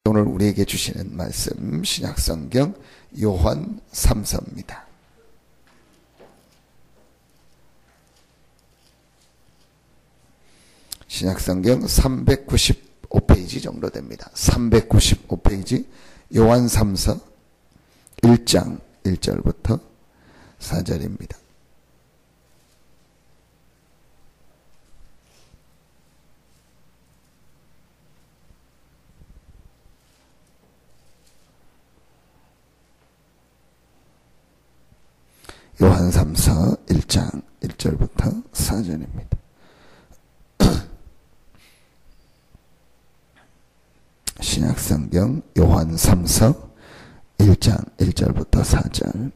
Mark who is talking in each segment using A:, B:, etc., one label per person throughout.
A: 오늘 우리에게 주시는 말씀 신약성경 요한 3서입니다. 신약성경 395페이지 정도 됩니다. 395페이지 요한 3서 1장 1절부터 4절입니다. 요한 3서 1장 1절부터 4절입니다. 신약성경 요한 3서 1장 1절부터 4절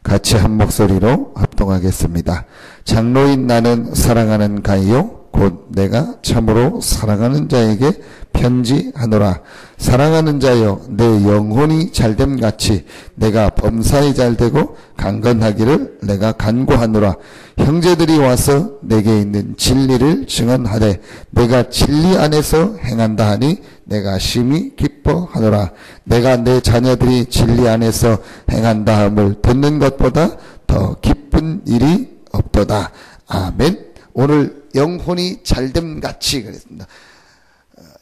A: 같이 한 목소리로 합동하겠습니다. 장로인 나는 사랑하는 가이요 곧 내가 참으로 사랑하는 자에게 편지하노라. 사랑하는 자여 내 영혼이 잘됨같이 내가 범사에 잘되고 강건하기를 내가 간구하노라. 형제들이 와서 내게 있는 진리를 증언하되 내가 진리 안에서 행한다 하니 내가 심히 기뻐하노라. 내가 내 자녀들이 진리 안에서 행한다 함을 듣는 것보다 더 기쁜 일이 없도다. 아멘. 오늘 영혼이 잘됨같이 그랬습니다.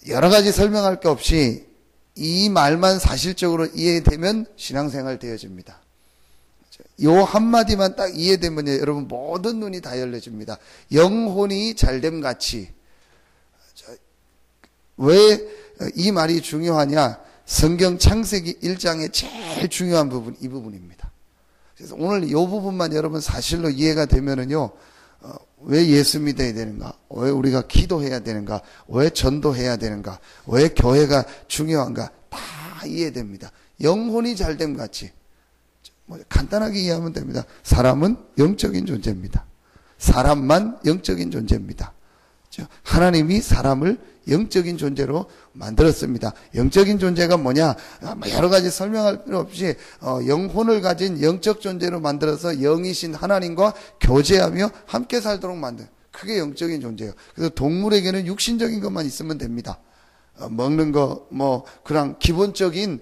A: 여러 가지 설명할 게 없이 이 말만 사실적으로 이해되면 신앙생활 되어집니다. 요 한마디만 딱 이해되면 여러분 모든 눈이 다 열려집니다. 영혼이 잘됨같이. 왜 이 말이 중요하냐? 성경 창세기 1장의 제일 중요한 부분 이 부분입니다. 그래서 오늘 이 부분만 여러분 사실로 이해가 되면은요. 왜 예수 믿어야 되는가? 왜 우리가 기도해야 되는가? 왜 전도해야 되는가? 왜 교회가 중요한가? 다 이해됩니다. 영혼이 잘됨같이. 간단하게 이해하면 됩니다. 사람은 영적인 존재입니다. 사람만 영적인 존재입니다. 하나님이 사람을 영적인 존재로 만들었습니다. 영적인 존재가 뭐냐? 여러 가지 설명할 필요 없이 영혼을 가진 영적 존재로 만들어서 영이신 하나님과 교제하며 함께 살도록 만든 그게 영적인 존재예요. 그래서 동물에게는 육신적인 것만 있으면 됩니다. 먹는 거, 그냥 기본적인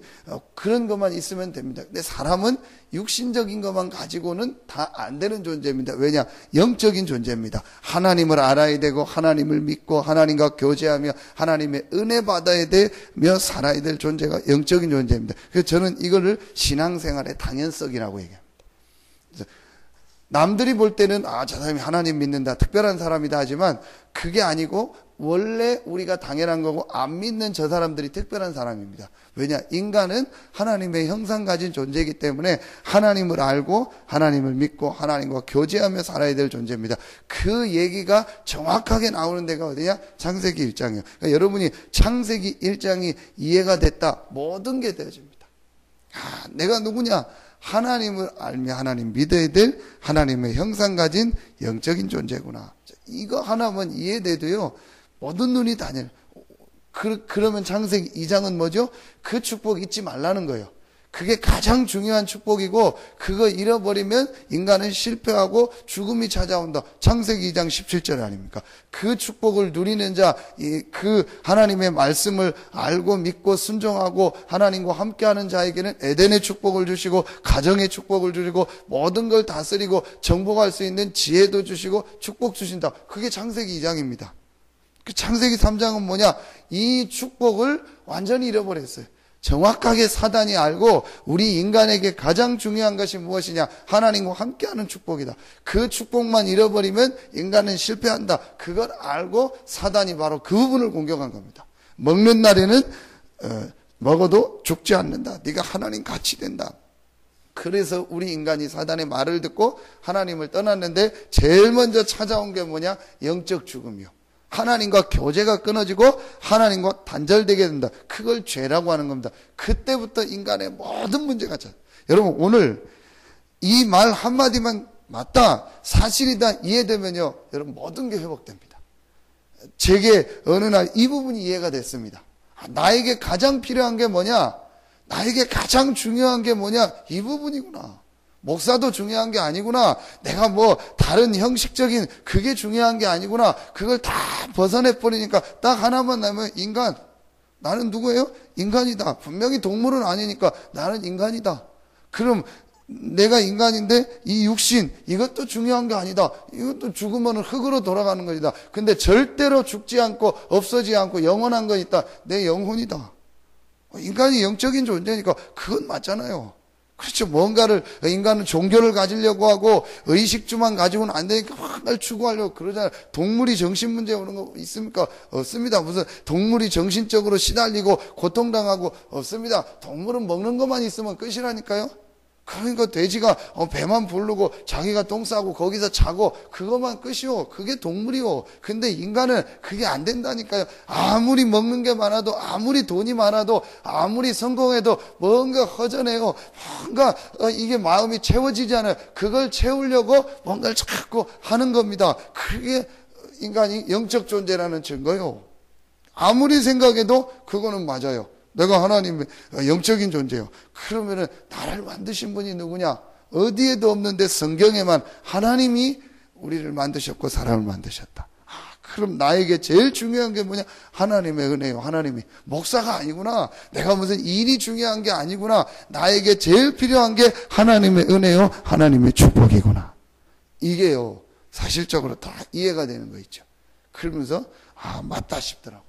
A: 그런 것만 있으면 됩니다. 근데 사람은 육신적인 것만 가지고는 다 안 되는 존재입니다. 왜냐? 영적인 존재입니다. 하나님을 알아야 되고, 하나님을 믿고, 하나님과 교제하며, 하나님의 은혜 받아야 되며, 살아야 될 존재가 영적인 존재입니다. 그래서 저는 이거를 신앙생활의 당연성이라고 얘기합니다. 그래서 남들이 볼 때는, 저 사람이 하나님 믿는다, 특별한 사람이다 하지만, 그게 아니고, 원래 우리가 당연한 거고 안 믿는 저 사람들이 특별한 사람입니다. 왜냐? 인간은 하나님의 형상 가진 존재이기 때문에 하나님을 알고 하나님을 믿고 하나님과 교제하며 살아야 될 존재입니다. 그 얘기가 정확하게 나오는 데가 어디냐? 창세기 1장이에요. 그러니까 여러분이 창세기 1장이 이해가 됐다. 모든 게 되어집니다. 내가 누구냐? 하나님을 알며 하나님 믿어야 될 하나님의 형상 가진 영적인 존재구나. 이거 하나만 이해돼도요. 모든 눈이 다 열려. 그러면 창세기 2장은 뭐죠? 그 축복 잊지 말라는 거예요. 그게 가장 중요한 축복이고 그거 잃어버리면 인간은 실패하고 죽음이 찾아온다. 창세기 2장 17절 아닙니까? 그 축복을 누리는 자, 그 하나님의 말씀을 알고 믿고 순종하고 하나님과 함께하는 자에게는 에덴의 축복을 주시고 가정의 축복을 주시고 모든 걸 다스리고 정복할 수 있는 지혜도 주시고 축복 주신다. 그게 창세기 2장입니다. 그 창세기 3장은 뭐냐? 이 축복을 완전히 잃어버렸어요. 정확하게 사단이 알고 우리 인간에게 가장 중요한 것이 무엇이냐? 하나님과 함께하는 축복이다. 그 축복만 잃어버리면 인간은 실패한다. 그걸 알고 사단이 바로 그 부분을 공격한 겁니다. 먹는 날에는 먹어도 죽지 않는다. 네가 하나님 같이 된다. 그래서 우리 인간이 사단의 말을 듣고 하나님을 떠났는데 제일 먼저 찾아온 게 뭐냐? 영적 죽음이요. 하나님과 교제가 끊어지고 하나님과 단절되게 된다. 그걸 죄라고 하는 겁니다. 그때부터 인간의 모든 문제가 자. 여러분 오늘 이 말 한마디만 맞다, 사실이다 이해되면요. 여러분 모든 게 회복됩니다. 제게 어느 날 이 부분이 이해가 됐습니다. 나에게 가장 필요한 게 뭐냐? 나에게 가장 중요한 게 뭐냐? 이 부분이구나. 목사도 중요한 게 아니구나. 내가 다른 형식적인 그게 중요한 게 아니구나. 그걸 다 벗어내버리니까 딱 하나만 남으면 인간 나는 누구예요? 인간이다. 분명히 동물은 아니니까 나는 인간이다. 그럼 내가 인간인데 이 육신 이것도 중요한 게 아니다. 이것도 죽으면 흙으로 돌아가는 것이다. 근데 절대로 죽지 않고 없어지지 않고 영원한 건 있다. 내 영혼이다. 인간이 영적인 존재니까 그건 맞잖아요. 그렇죠. 뭔가를 인간은 종교를 가지려고 하고 의식주만 가지고는 안 되니까 날 추구하려고 그러잖아요. 동물이 정신 문제 오는 거 있습니까? 없습니다. 무슨 동물이 정신적으로 시달리고 고통당하고 없습니다. 동물은 먹는 것만 있으면 끝이라니까요. 그러니까 돼지가 배만 부르고 자기가 똥 싸고 거기서 자고 그것만 끝이요. 그게 동물이요. 근데 인간은 그게 안 된다니까요. 아무리 먹는 게 많아도 아무리 돈이 많아도 아무리 성공해도 뭔가 허전해요. 뭔가 이게 마음이 채워지지 않아요. 그걸 채우려고 뭔가를 자꾸 하는 겁니다. 그게 인간이 영적 존재라는 증거요. 아무리 생각해도 그거는 맞아요. 내가 하나님의 영적인 존재요. 그러면은 나를 만드신 분이 누구냐? 어디에도 없는데 성경에만 하나님이 우리를 만드셨고 사람을 만드셨다. 그럼 나에게 제일 중요한 게 뭐냐? 하나님의 은혜요. 하나님이 목사가 아니구나. 내가 무슨 일이 중요한 게 아니구나. 나에게 제일 필요한 게 하나님의 은혜요. 하나님의 축복이구나. 이게요. 사실적으로 다 이해가 되는 거 있죠. 그러면서 맞다 싶더라고.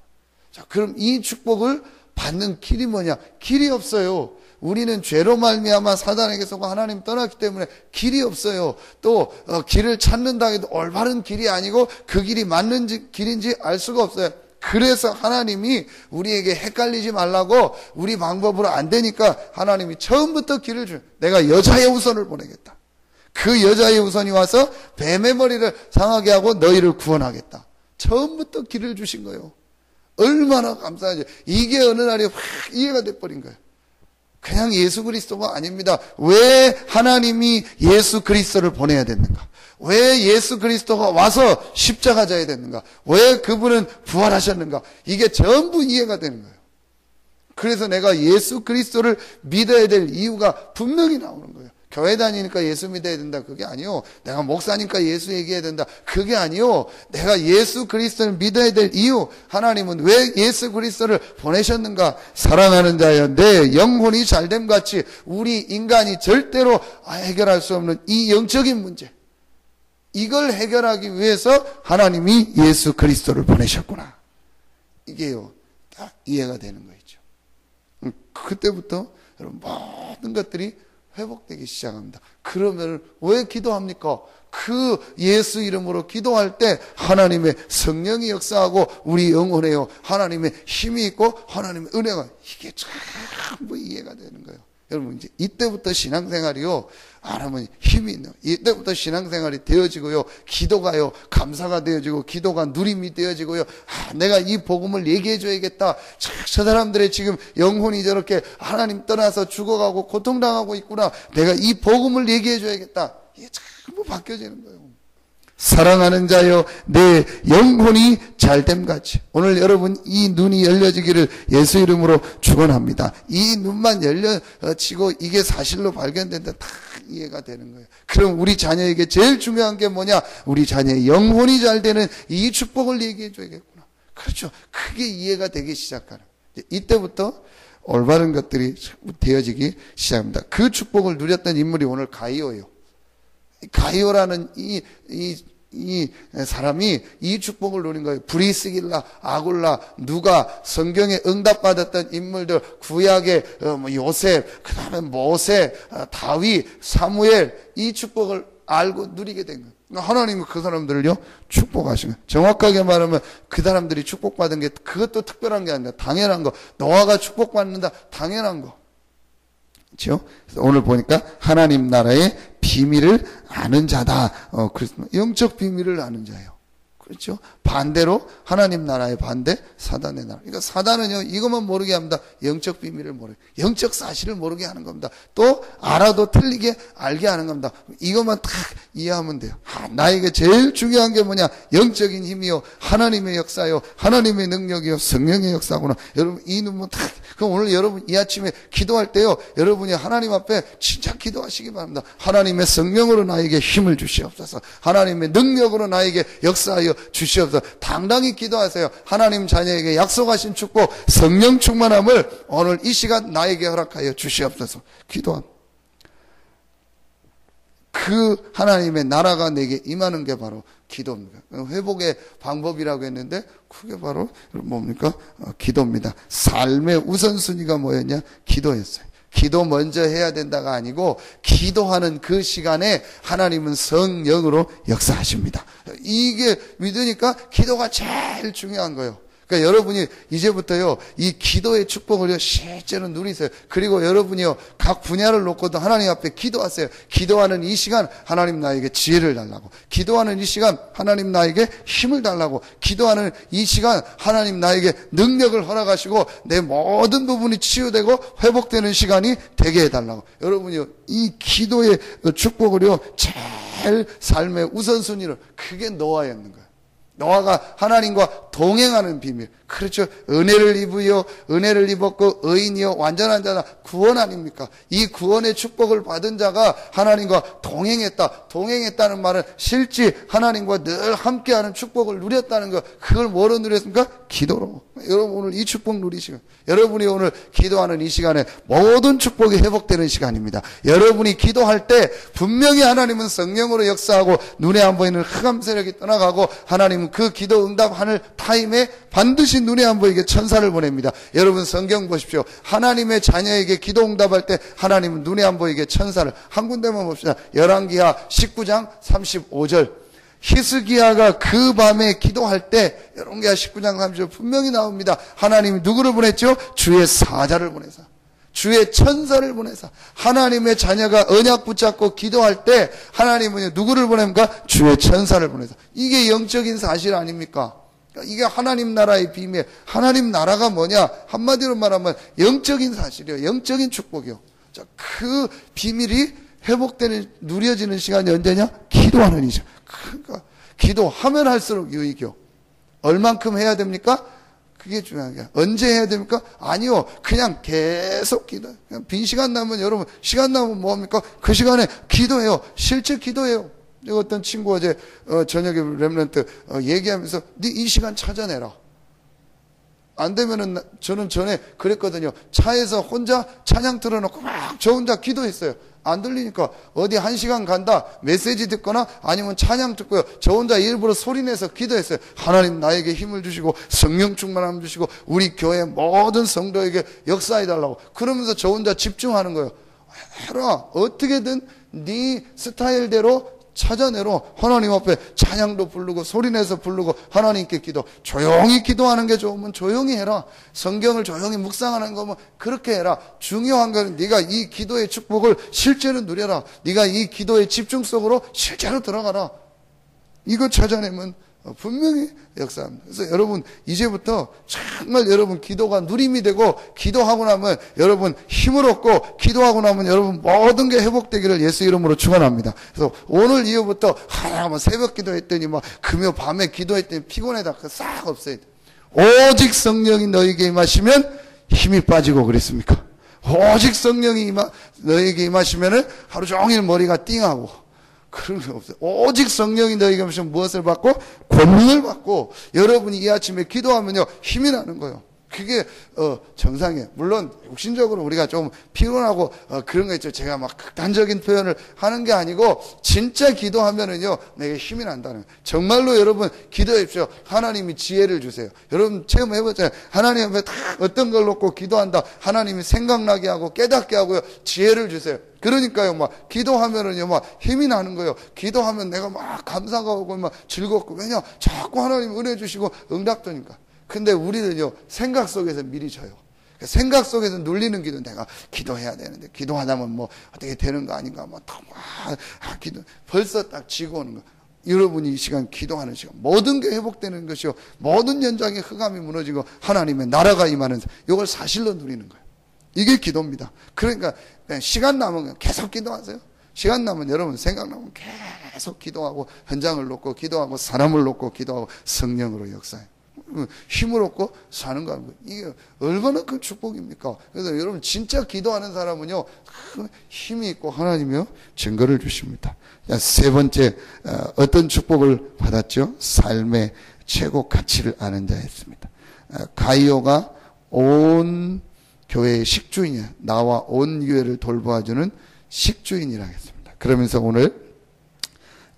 A: 자, 그럼 이 축복을 받는 길이 뭐냐? 길이 없어요. 우리는 죄로 말미암아 사단에게 속아 하나님 떠났기 때문에 길이 없어요. 또 길을 찾는다 해도 올바른 길이 아니고 그 길이 맞는 길인지 알 수가 없어요. 그래서 하나님이 우리에게 헷갈리지 말라고 우리 방법으로 안 되니까 하나님이 처음부터 길을 줘. 내가 여자의 우선을 보내겠다. 그 여자의 우선이 와서 뱀의 머리를 상하게 하고 너희를 구원하겠다. 처음부터 길을 주신 거예요. 얼마나 감사하죠. 이게 어느 날이 확 이해가 돼버린 거예요. 그냥 예수 그리스도가 아닙니다. 왜 하나님이 예수 그리스도를 보내야 됐는가? 왜 예수 그리스도가 와서 십자가 져야 됐는가? 왜 그분은 부활하셨는가? 이게 전부 이해가 되는 거예요. 그래서 내가 예수 그리스도를 믿어야 될 이유가 분명히 나오는 거예요. 교회 다니니까 예수 믿어야 된다. 그게 아니요. 내가 목사니까 예수 얘기해야 된다. 그게 아니요. 내가 예수 그리스도를 믿어야 될 이유. 하나님은 왜 예수 그리스도를 보내셨는가? 사랑하는 자여, 내 영혼이 잘됨 같이 우리 인간이 절대로 해결할 수 없는 이 영적인 문제. 이걸 해결하기 위해서 하나님이 예수 그리스도를 보내셨구나. 이게요. 다 이해가 되는 거죠. 그때부터 여러분 모든 것들이 회복되기 시작합니다. 그러면 왜 기도합니까? 그 예수 이름으로 기도할 때 하나님의 성령이 역사하고 우리 영혼에요. 하나님의 힘이 있고 하나님의 은혜가 이게 전부 이해가 되는 거예요. 여러분 이제 이때부터 신앙생활이요. 안 하면 힘이 있는 거예요. 이때부터 신앙생활이 되어지고요. 기도가요. 감사가 되어지고 기도가 누림이 되어지고요. 내가 이 복음을 얘기해 줘야겠다. 저 사람들의 지금 영혼이 저렇게 하나님 떠나서 죽어가고 고통당하고 있구나. 내가 이 복음을 얘기해 줘야겠다. 이게 전부 바뀌어지는 거예요. 사랑하는 자여, 내 영혼이 잘됨 같이. 오늘 여러분 이 눈이 열려지기를 예수 이름으로 축원합니다. 이 눈만 열려지고 이게 사실로 발견된다. 다 이해가 되는 거예요. 그럼 우리 자녀에게 제일 중요한 게 뭐냐? 우리 자녀의 영혼이 잘 되는 이 축복을 얘기해 줘야겠구나. 그렇죠. 그게 이해가 되기 시작하는. 이때부터 올바른 것들이 되어지기 시작합니다. 그 축복을 누렸던 인물이 오늘 가이오예요. 가이오라는 이 사람이 이 축복을 누린 거예요. 브리스길라, 아굴라, 누가 성경에 응답받았던 인물들, 구약의 요셉, 그 다음에 모세, 다윗, 사무엘, 이 축복을 알고 누리게 된 거예요. 하나님은 그 사람들을요, 축복하신 거예요. 정확하게 말하면 그 사람들이 축복받은 게 그것도 특별한 게 아니라 당연한 거. 노아가 축복받는다, 당연한 거. 그렇죠? 오늘 보니까 하나님 나라의 비밀을 아는 자다. 영적 비밀을 아는 자예요. 그렇죠? 반대로 하나님 나라의 반대 사단의 나라. 그러니까 사단은요 이것만 모르게 합니다. 영적 비밀을 모르게, 영적 사실을 모르게 하는 겁니다. 또 알아도 틀리게 알게 하는 겁니다. 이것만 딱 이해하면 돼요. 나에게 제일 중요한 게 뭐냐? 영적인 힘이요, 하나님의 역사요, 하나님의 능력이요, 성령의 역사구나. 여러분 이 눈만 딱. 그럼 오늘 여러분 이 아침에 기도할 때요, 여러분이 하나님 앞에 진짜 기도하시기 바랍니다. 하나님의 성령으로 나에게 힘을 주시옵소서. 하나님의 능력으로 나에게 역사하여 주시옵소서. 당당히 기도하세요. 하나님 자녀에게 약속하신 축복, 성령 충만함을 오늘 이 시간 나에게 허락하여 주시옵소서. 기도합니다. 그 하나님의 나라가 내게 임하는 게 바로 기도입니다. 회복의 방법이라고 했는데 그게 바로 뭡니까? 기도입니다. 삶의 우선순위가 뭐였냐? 기도였어요. 기도 먼저 해야 된다가 아니고 기도하는 그 시간에 하나님은 성령으로 역사하십니다. 이게 믿으니까 기도가 제일 중요한 거예요. 그러니까 여러분이 이제부터요, 이 기도의 축복을요, 실제로 누리세요. 그리고 여러분이요, 각 분야를 놓고도 하나님 앞에 기도하세요. 기도하는 이 시간, 하나님 나에게 지혜를 달라고. 기도하는 이 시간, 하나님 나에게 힘을 달라고. 기도하는 이 시간, 하나님 나에게 능력을 허락하시고, 내 모든 부분이 치유되고, 회복되는 시간이 되게 해달라고. 여러분이요, 이 기도의 축복을요, 제일 삶의 우선순위로, 그게 노아였는 거예요. 노아가 하나님과 동행하는 비밀. 그렇죠. 은혜를 입으여 은혜를 입었고 의인이여 완전한 자다. 구원 아닙니까? 이 구원의 축복을 받은 자가 하나님과 동행했다. 동행했다는 말은 실제 하나님과 늘 함께하는 축복을 누렸다는 것. 그걸 뭐로 누렸습니까? 기도로. 여러분 오늘 이 축복 누리시고, 여러분이 오늘 기도하는 이 시간에 모든 축복이 회복되는 시간입니다. 여러분이 기도할 때 분명히 하나님은 성령으로 역사하고 눈에 안 보이는 흑암 세력이 떠나가고 하나님은 그 기도 응답하는 타임에 반드시 눈에 안 보이게 천사를 보냅니다. 여러분 성경 보십시오. 하나님의 자녀에게 기도 응답할 때 하나님은 눈에 안 보이게 천사를, 한 군데만 봅시다. 열왕기하 19장 35절. 히스기야가 그 밤에 기도할 때, 열왕기하 19장 35절 분명히 나옵니다. 하나님이 누구를 보냈죠? 주의 사자를 보내서, 주의 천사를 보내서. 하나님의 자녀가 언약 붙잡고 기도할 때 하나님은 누구를 보냅니까? 주의 천사를 보내서. 이게 영적인 사실 아닙니까? 이게 하나님 나라의 비밀. 하나님 나라가 뭐냐? 한마디로 말하면 영적인 사실이에요. 영적인 축복이요. 자, 그 비밀이 회복되는, 누려지는 시간이 언제냐? 기도하는 이죠. 그러니까 기도하면 할수록 유익이요. 얼만큼 해야 됩니까? 그게 중요한 거야. 언제 해야 됩니까? 아니요. 그냥 계속 기도. 그냥 빈 시간 나면, 여러분 시간 나면 뭐합니까? 그 시간에 기도해요. 실제 기도해요. 어떤 친구 어제 저녁에 렘넌트 얘기하면서 네 이 시간 찾아내라. 안 되면은, 저는 전에 그랬거든요. 차에서 혼자 찬양 틀어놓고 막 저 혼자 기도했어요. 안 들리니까 어디 1시간 간다 메시지 듣거나 아니면 찬양 듣고요, 저 혼자 일부러 소리내서 기도했어요. 하나님 나에게 힘을 주시고 성령 충만함 주시고 우리 교회 모든 성도에게 역사해달라고. 그러면서 저 혼자 집중하는 거예요. 해라. 어떻게든 네 스타일대로 찾아내로 하나님 앞에 찬양도 부르고 소리내서 부르고 하나님께 기도. 조용히 기도하는 게 좋으면 조용히 해라. 성경을 조용히 묵상하는 거면 그렇게 해라. 중요한 건 네가 이 기도의 축복을 실제로 누려라. 네가 이 기도의 집중 속으로 실제로 들어가라. 이거 찾아내면 분명히 역사합니다. 그래서 여러분 이제부터 정말 여러분 기도가 누림이 되고, 기도하고 나면 여러분 힘을 얻고, 기도하고 나면 여러분 모든 게 회복되기를 예수 이름으로 축원합니다. 그래서 오늘 이후부터 뭐 새벽 기도했더니 막 금요 밤에 기도했더니 피곤하다, 그 싹 없어야 돼. 오직 성령이 너에게 임하시면 힘이 빠지고 그랬습니까? 오직 성령이 너에게 임하시면은 하루 종일 머리가 띵하고 그런 게 없어요. 오직 성령이 너에게 임하시면 무엇을 받고? 권능을 받고. 여러분이 이 아침에 기도하면요 힘이 나는 거예요. 그게 정상이에요. 물론 육신적으로 우리가 좀 피곤하고 그런 거 있죠. 제가 막 극단적인 표현을 하는 게 아니고 진짜 기도하면은요 내게 힘이 난다는 거예요. 정말로 여러분 기도하십시오. 하나님이 지혜를 주세요. 여러분 체험해보세요. 하나님 앞에 다 어떤 걸 놓고 기도한다, 하나님이 생각나게 하고 깨닫게 하고요 지혜를 주세요. 그러니까요 막 기도하면은요 막 힘이 나는 거예요. 기도하면 내가 막 감사가 오고 막 즐겁고. 왜냐? 자꾸 하나님 은혜 주시고 응답되니까. 근데 우리는요 생각 속에서 미리 져요. 생각 속에서 눌리는 기도, 내가 기도해야 되는데 기도하다면 뭐 어떻게 되는 거 아닌가, 뭐 기도 벌써 딱 지고 오는 거. 여러분이 이 시간 기도하는 시간, 모든 게 회복되는 것이요, 모든 연장의 흑암이 무너지고 하나님의 나라가 임하는, 이걸 사실로 누리는 거예요. 이게 기도입니다. 그러니까 시간 남으면 계속 기도하세요. 시간 나면 여러분 생각나면 계속 기도하고, 현장을 놓고 기도하고, 사람을 놓고 기도하고, 성령으로 역사해요. 힘을 얻고 사는 겁니다. 이게 얼마나 큰 축복입니까? 그래서 여러분 진짜 기도하는 사람은요, 힘이 있고 하나님이요 증거를 주십니다. 세 번째, 어떤 축복을 받았죠? 삶의 최고 가치를 아는 자였습니다. 가이오가 온 교회의 식주인이야. 나와 온 교회를 돌보아주는 식주인이라 했습니다. 그러면서 오늘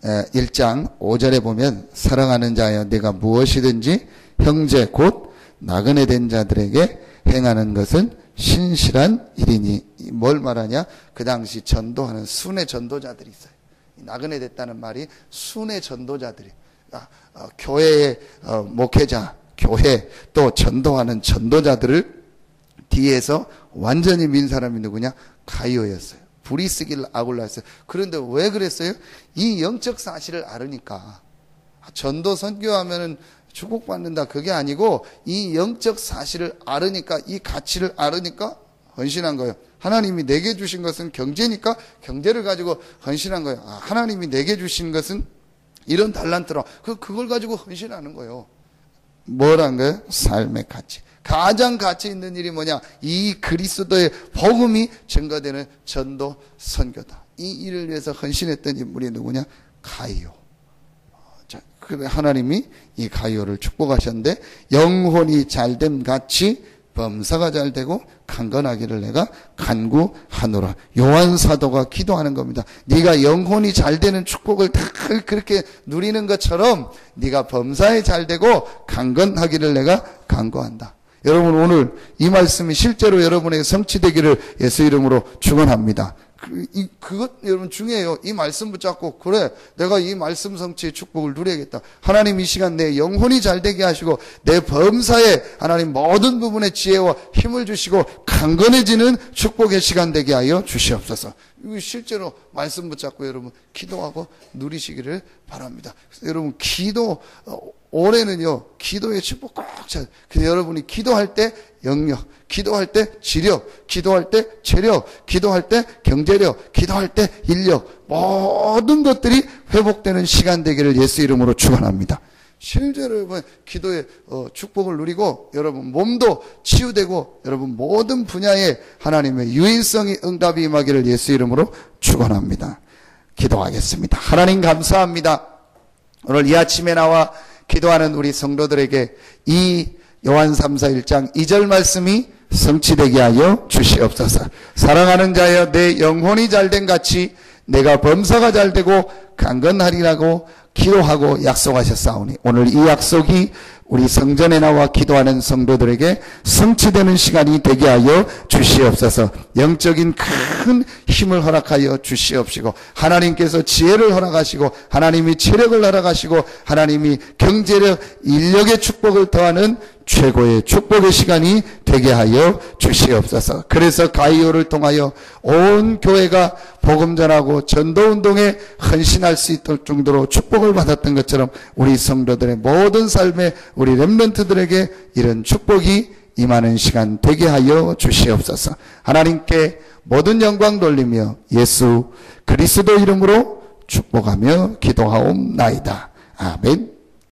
A: 1장 5절에 보면 사랑하는 자여 내가 무엇이든지 형제 곧 나그네 된 자들에게 행하는 것은 신실한 일이니. 뭘 말하냐? 그 당시 전도하는 순회 전도자들이 있어요. 나그네 됐다는 말이 순회 전도자들이, 교회의 목회자, 교회 또 전도하는 전도자들을 뒤에서 완전히 민 사람이 누구냐? 가이오였어요. 브리스길 아굴라였어요. 그런데 왜 그랬어요? 이 영적 사실을 알으니까. 전도 선교하면은 축복받는다 그게 아니고 이 영적 사실을 알으니까, 이 가치를 알으니까 헌신한 거예요. 하나님이 내게 주신 것은 경제니까 경제를 가지고 헌신한 거예요. 하나님이 내게 주신 것은 이런 달란트로 그걸 가지고 헌신하는 거예요. 뭐란 거예요? 삶의 가치. 가장 가치 있는 일이 뭐냐? 이 그리스도의 복음이 증거되는 전도 선교다. 이 일을 위해서 헌신했던 인물이 누구냐? 가이오. 자, 그래 하나님이 이 가이오를 축복하셨는데, 영혼이 잘됨 같이 범사가 잘되고 강건하기를 내가 간구하노라. 요한 사도가 기도하는 겁니다. 네가 영혼이 잘되는 축복을 다 그렇게 누리는 것처럼 네가 범사에 잘되고 강건하기를 내가 간구한다. 여러분, 오늘 이 말씀이 실제로 여러분에게 성취되기를 예수 이름으로 축원합니다. 그것 여러분 중요해요. 이 말씀 붙잡고, 그래 내가 이 말씀 성취의 축복을 누려야겠다. 하나님 이 시간 내 영혼이 잘되게 하시고 내 범사에 하나님 모든 부분의 지혜와 힘을 주시고 강건해지는 축복의 시간 되게 하여 주시옵소서. 이거 실제로 말씀 붙잡고 여러분 기도하고 누리시기를 바랍니다. 여러분 기도, 올해는요 기도의 축복 꼭 찾아요. 근데 여러분이 기도할 때 영역, 기도할 때 지력, 기도할 때 체력, 기도할 때 경제력, 기도할 때 인력, 모든 것들이 회복되는 시간 되기를 예수 이름으로 축원합니다. 실제로 여러분 기도의 축복을 누리고 여러분 몸도 치유되고 여러분 모든 분야에 하나님의 유일성이 응답이 임하기를 예수 이름으로 축원합니다. 기도하겠습니다. 하나님 감사합니다. 오늘 이 아침에 나와 기도하는 우리 성도들에게 이 요한 3서 1장 2절 말씀이 성취되게 하여 주시옵소서. 사랑하는 자여 내 영혼이 잘된 같이 내가 범사가 잘되고 강건하리라고 기도하고 약속하셨사오니 오늘 이 약속이 우리 성전에 나와 기도하는 성도들에게 성취되는 시간이 되게 하여 주시옵소서. 영적인 큰 힘을 허락하여 주시옵시고 하나님께서 지혜를 허락하시고 하나님이 체력을 허락하시고 하나님이 경제력, 인력의 축복을 더하는 최고의 축복의 시간이 되게 하여 주시옵소서. 그래서 가이오를 통하여 온 교회가 복음 전하고 전도운동에 헌신할 수 있을 정도로 축복을 받았던 것처럼 우리 성도들의 모든 삶에 우리 렘넌트들에게 이런 축복이 임하는 시간 되게 하여 주시옵소서. 하나님께 모든 영광 돌리며 예수 그리스도 이름으로 축복하며 기도하옵나이다. 아멘.